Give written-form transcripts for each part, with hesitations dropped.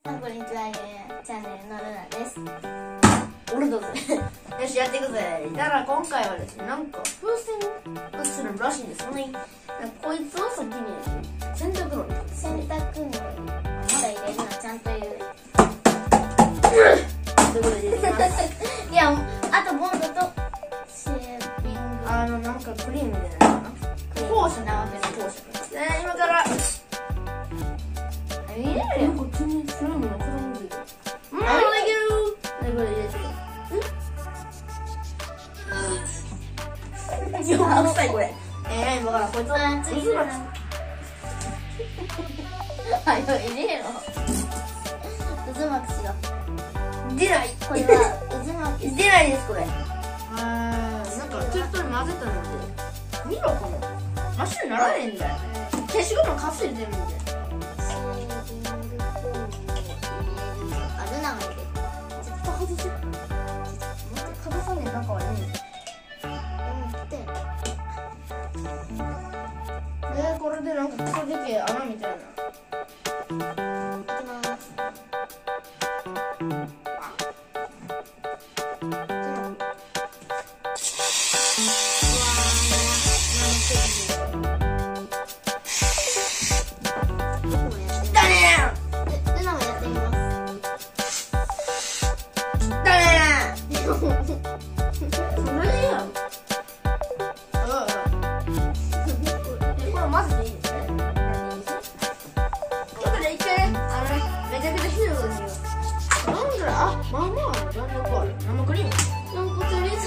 こんにちは、チャンネルのルナです。俺どうぞ。よし、やっていくぜ。だから今回はですね、なんか風船がするらしいんですよね。こいつを先に洗濯のり。洗濯のり。まだ入れるのはちゃんと言う。ということで入れてます。いや、あとボンドとシェーピング。なんかクリームじゃないかな。校舎なわけで校舎。今から。入れるよ。こっちにスライムが傾いてる。できる。これ入れてる。やばいこれ。今からこいつを渦巻き。はい、入れろ。渦巻きしよう。出ない。これは渦巻き。出ないですこれ。なんか適当に混ぜたので。見ろこの。真っ白にならへんだよ。消しゴムかすれてるんで。これでなんかクソでけえ穴みたいな。いきます。だねー。ルナもやってみます。だねー。それでいいやろ。混ぜていいですね。ということで一回ね、めちゃくちゃひどいことに言う。なんだろう、まあまあ弾力ある。生クリーム。なんかとりあえず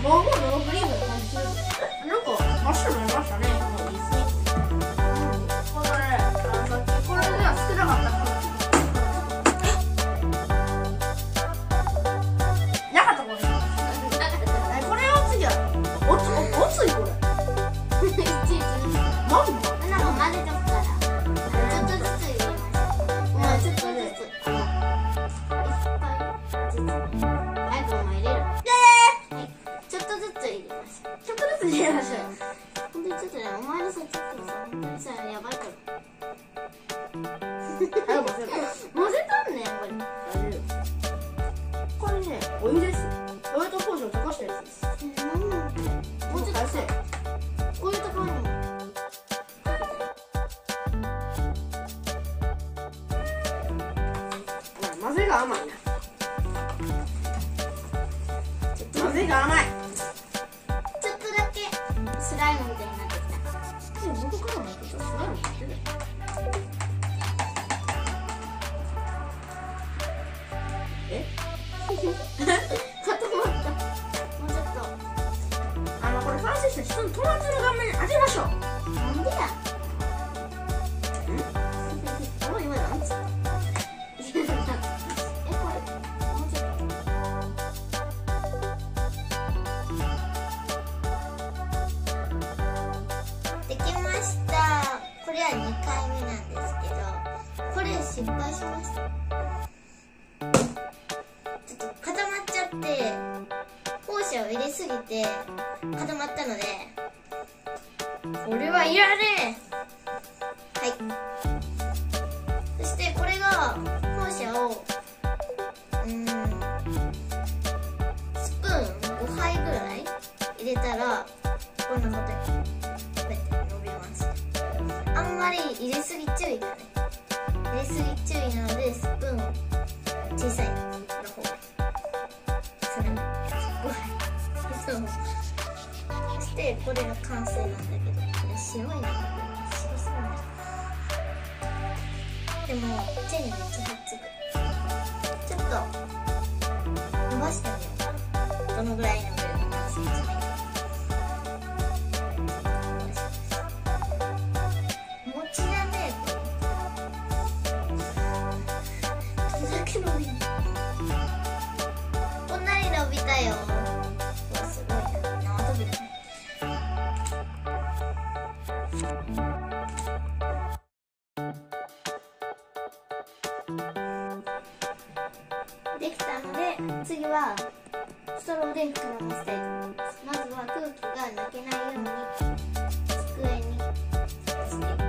まあまあ生クリームの感じする。なんか真っ白になりましたね。もういいですね。これさっきこれでは少なかったからなかったこれ。これを次はおついこれ。なんか混ぜとくから、ちょっとずつ入れましょう。まあちょっとずつ。いっぱいずつ。早くも入れる。ちょっとずつ入れましょう。ちょっとずつ入れましょう。本当にちょっとね、お前のさ、ちょっとさ、本当にさ、やばいから。早く混ぜる。混ぜたんねん、これ。これね、お湯です。お湯と麹を溶かしたやつです。もうちょっと足せ。お湯と麹も。混ぜが甘いな。混ぜが甘い。ちょっとだけスライムみたいになってきた。でも元からもちょっとスライムになってる。固まった。もうちょっと。これ完成した人の友達の顔面に当てましょう。なんでや。今なんつった。できました。これは2回目なんですけど、これ失敗しました。ちょっと固まっちゃって放射を入れすぎて固まったので、これはいらねえ。はい。そしてこれが放射をスプーン5杯ぐらい入れたらこんなことにこうやって伸びます。あんまり入れすぎ注意だね。入れすぎ注意なのでスプーン小さいの方がそれも5杯そう。そしてこれが完成なんだけど、これ白いな。白そうな。でも手にめっちゃひっつく。ちょっと伸ばしてみようかな。どのぐらい伸びるかな。餅だねこれ。どれだけ伸びる。こんなに伸びたよ。すごいな。縄跳びだね。できたので、次はストローで膨らませたいと思います。まずは空気が抜けないように机にしていって、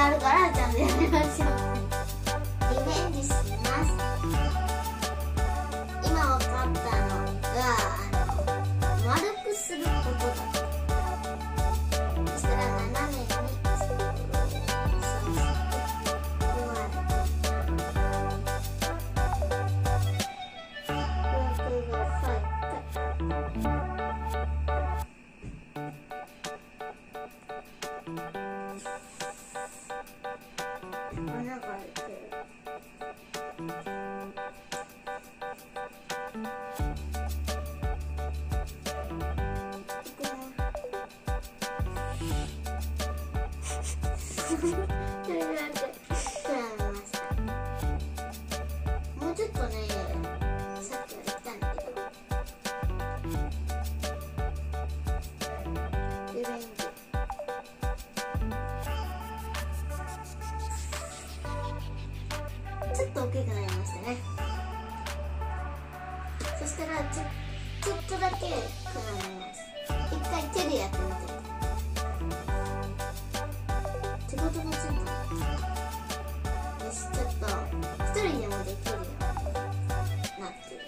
あるからちゃんとやりましょう。リベンジします。今分かったのが丸くすることだ。そしたら斜めにもうちょっとね、さっきは言ったんだけど、リベンジ。ちょっと大きくなりましたね。そしたらちょっとだけ膨らみます。一回手でやってみて。仕事のついた。よし、ちょっと一人でもできるようになってる。